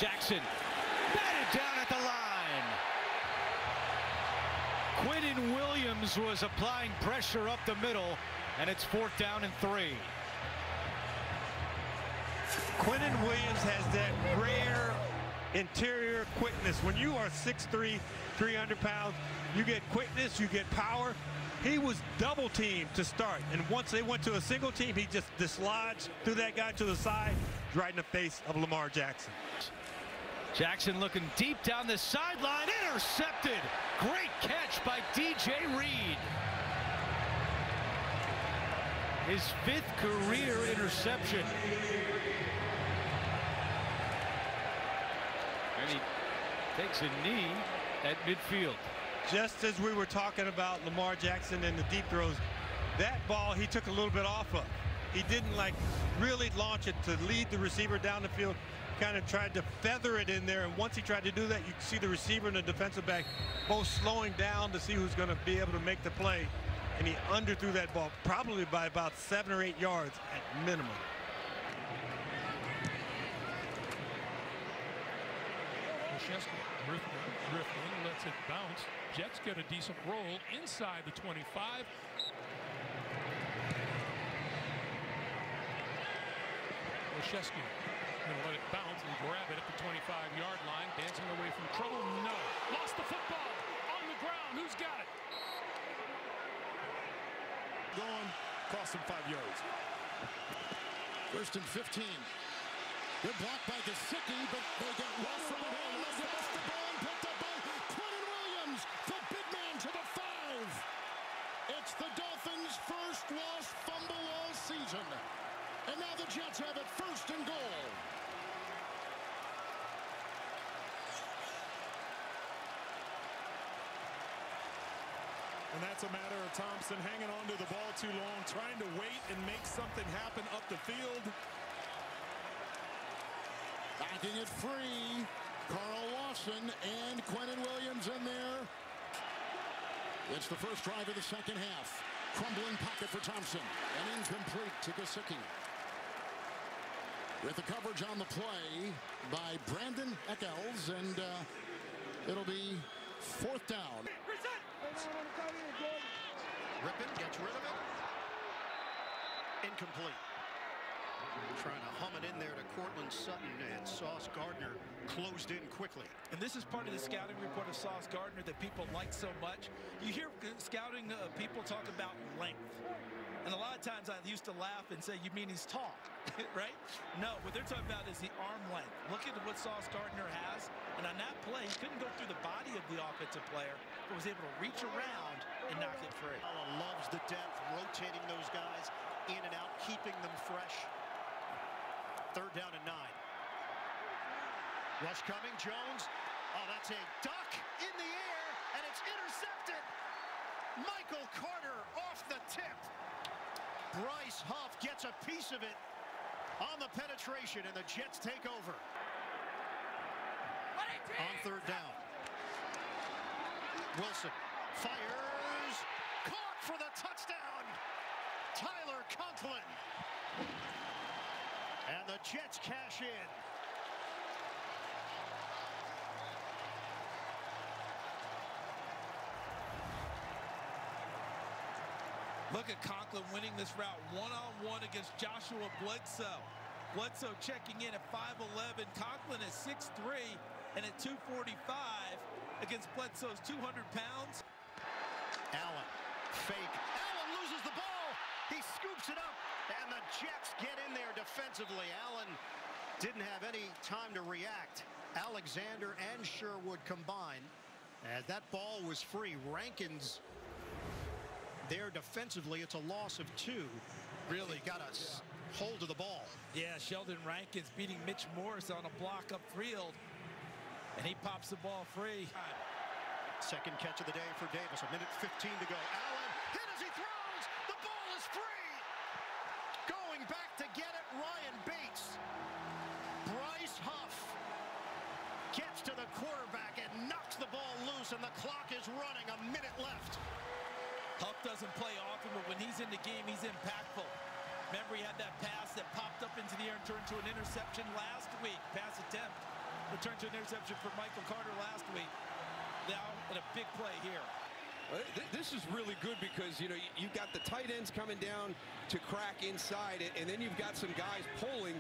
Jackson batted down at the line. Quinnen Williams was applying pressure up the middle, and it's 4th down and 3. Quinnen Williams has that rare interior quickness. When you are 6'3", 300 pounds, you get quickness, you get power. He was double teamed to start, and once they went to a single team, he just dislodged, threw that guy to the side, right in the face of Lamar Jackson. Jackson looking deep down the sideline, intercepted. Great catch by DJ Reed. His 5th career interception. And he takes a knee at midfield. Just as we were talking about Lamar Jackson and the deep throws, that ball he took a little bit off of. He didn't like really launch it to lead the receiver down the field. Kind of tried to feather it in there, and once he tried to do that, you see the receiver and the defensive back both slowing down to see who's going to be able to make the play, and he underthrew that ball probably by about 7 or 8 yards at minimum. Drifting, lets it bounce. Jets get a decent roll inside the 25. Olszewski going to let it bounce and grab it at the 25-yard line. Dancing away from trouble. No. Lost the football on the ground. Who's got it? Going, cost him 5 yards. 1st and 15. Good block by Gesicki, but they get lost from the ball. Lost the ball and picked up by Quinnen Williams, the big man to the 5. It's the Dolphins' first lost fumble all season. And now the Jets have it 1st and goal. And that's a matter of Thompson hanging on to the ball too long, trying to wait and make something happen up the field. Backing it free. Carl Lawson and Quinnen Williams in there. It's the first drive of the 2nd half. Crumbling pocket for Thompson. And incomplete to Gesicki. With the coverage on the play by Brandon Eccles, and it'll be 4th down. Rippon gets rid of it. Incomplete. Trying to hum it in there to Cortland Sutton, and Sauce Gardner closed in quickly. And this is part of the scouting report of Sauce Gardner that people like so much. You hear scouting people talk about length. And a lot of times I used to laugh and say, you mean he's tall, right? No, what they're talking about is the arm length. Look at what Sauce Gardner has. And on that play, he couldn't go through the body of the offensive player, but was able to reach around and knock it free. Allen loves the depth, rotating those guys in and out, keeping them fresh. 3rd down and 9. Rush coming, Jones. Oh, that's a duck in the air, and it's intercepted. Michael Carter off the tip. Bryce Huff gets a piece of it on the penetration, and the Jets take over. On 3rd down. Wilson fires. Caught for the touchdown. Tyler Conklin. And the Jets cash in. Look at Conklin winning this route one-on-one against Joshua Bledsoe. Bledsoe checking in at 5'11". Conklin is 6'3", and at 245 against Bledsoe's 200 pounds. Allen, fake. Allen loses the ball. He scoops it up, and the Jets get in there defensively. Allen didn't have any time to react. Alexander and Sherwood combined. As that ball was free, Rankins there defensively. It's a loss of 2. Really got a hold of the ball. Yeah, Sheldon Rankins beating Mitch Morris on a block upfield, and he pops the ball free. Second catch of the day for Davis. 1:15 to go. Allen hit as he throws. The ball is free. Going back to get it, Ryan Bates. Bryce Huff gets to the quarterback and knocks the ball loose, and the clock is running. 1 minute left. Huff doesn't play often, but when he's in the game, he's impactful. Remember, he had that pass that popped up into the air and turned to an interception last week. Pass attempt. return to an interception for Michael Carter last week. Now in a big play here. This is really good because, you know, you've got the tight ends coming down to crack inside, and then you've got some guys pulling,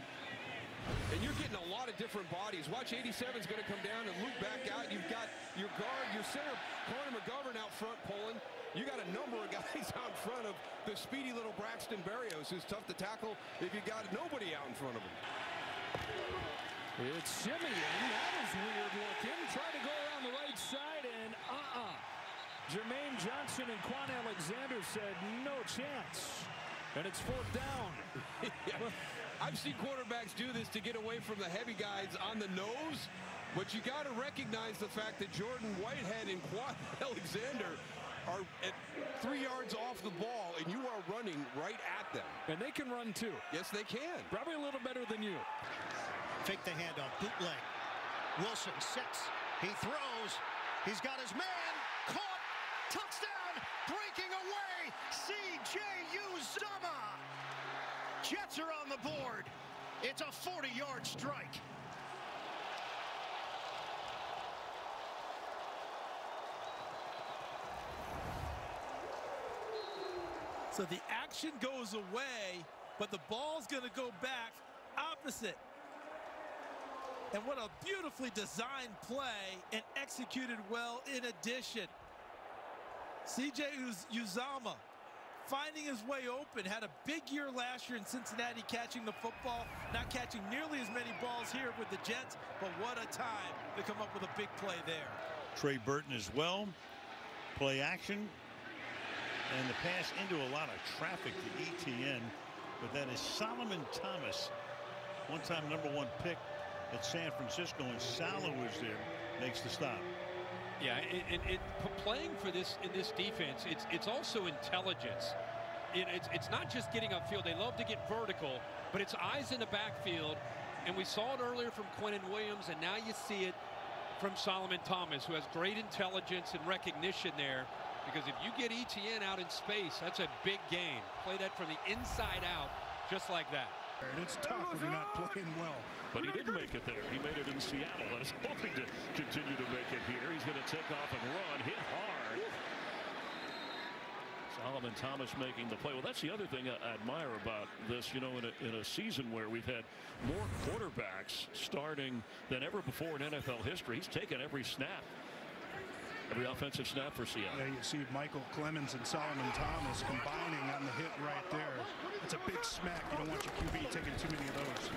and you're getting a lot of different bodies. Watch 87's going to come down and loop back out. You've got your guard, your center, Connor McGovern out front pulling. You got a number of guys out in front of the speedy little Braxton Berrios, who's tough to tackle if you got nobody out in front of him. It's Simeon. That is weird looking. Try to go around the right side, and Jermaine Johnson and Quan Alexander said no chance. And it's 4th down. Yeah. I've seen quarterbacks do this to get away from the heavy guys on the nose, but you got to recognize the fact that Jordan Whitehead and Quan Alexander are at 3 yards off the ball, and you are running right at them. And they can run too. Yes, they can. Probably a little better than you. Fake the handoff, bootleg. Wilson sets. He throws. He's got his man. Caught. Touchdown. Breaking away. C.J. Uzomah. Jets are on the board. It's a 40-yard strike. So the action goes away, but the ball's going to go back opposite. And what a beautifully designed play and executed well in addition. C.J. Uzomah finding his way open, had a big year last year in Cincinnati catching the football, not catching nearly as many balls here with the Jets, but what a time to come up with a big play there. Trey Burton as well. Play action. And the pass into a lot of traffic to ETN, but that is Solomon Thomas, one-time #1 pick at San Francisco, and Salah was there, makes the stop. Yeah, playing for this in this defense, it's also intelligence. It's not just getting upfield. They love to get vertical, but it's eyes in the backfield, and we saw it earlier from Quentin Williams, and now you see it from Solomon Thomas, who has great intelligence and recognition there. Because if you get ETN out in space, that's a big gain. Play that from the inside out, just like that. And it's tough when you're not playing well. But he didn't make it there. He made it in Seattle. And is hoping to continue to make it here. He's going to take off and run, hit hard. Solomon Thomas making the play. Well, that's the other thing I admire about this. You know, in a season where we've had more quarterbacks starting than ever before in NFL history, he's taken every snap. Every offensive snap for Seattle. Yeah, you see Michael Clemens and Solomon Thomas combining on the hit right there. It's a big smack. You don't want your QB taking too many of those.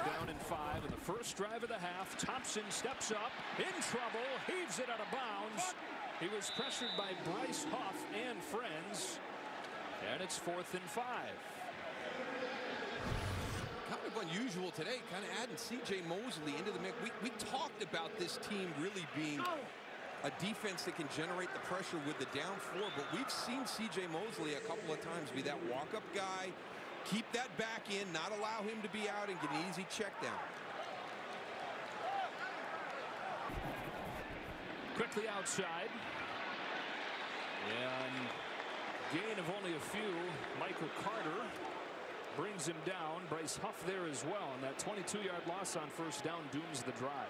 Down in 5 in the first drive of the half. Thompson steps up, in trouble, heaves it out of bounds. He was pressured by Bryce Huff and friends. And it's 4th and 5. Kind of unusual today, kind of adding C.J. Mosley into the mix. We talked about this team really being a defense that can generate the pressure with the down 4, but we've seen C.J. Mosley a couple of times be that walk-up guy, keep that back in, not allow him to be out and get an easy check down. Quickly outside. And gain of only a few. Michael Carter brings him down. Bryce Huff there as well. And that 22-yard loss on first down dooms the drive.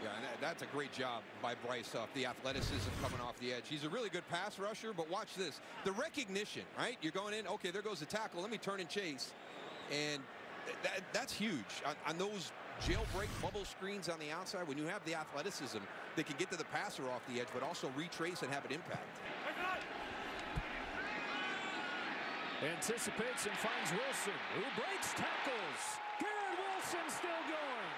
Yeah, and that's a great job by Bryce Huff. The athleticism coming off the edge. He's a really good pass rusher, but watch this. The recognition, right? You're going in, okay, there goes the tackle. Let me turn and chase. And that's huge. On those jailbreak bubble screens on the outside, when you have the athleticism that can get to the passer off the edge, but also retrace and have an impact. Anticipates and finds Wilson, who breaks tackles. Garrett Wilson still going.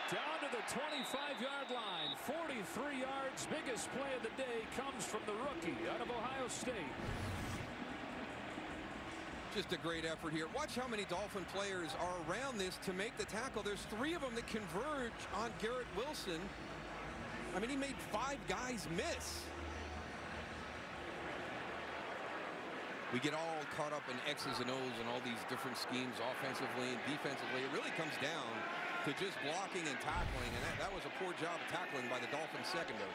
Down to the 25-yard line, 43 yards. Biggest play of the day comes from the rookie out of Ohio State. Just a great effort here. Watch how many Dolphin players are around this to make the tackle. There's 3 of them that converge on Garrett Wilson. I mean, he made 5 guys miss. We get all caught up in X's and O's and all these different schemes offensively and defensively. It really comes down to just blocking and tackling, and that was a poor job of tackling by the Dolphins secondary.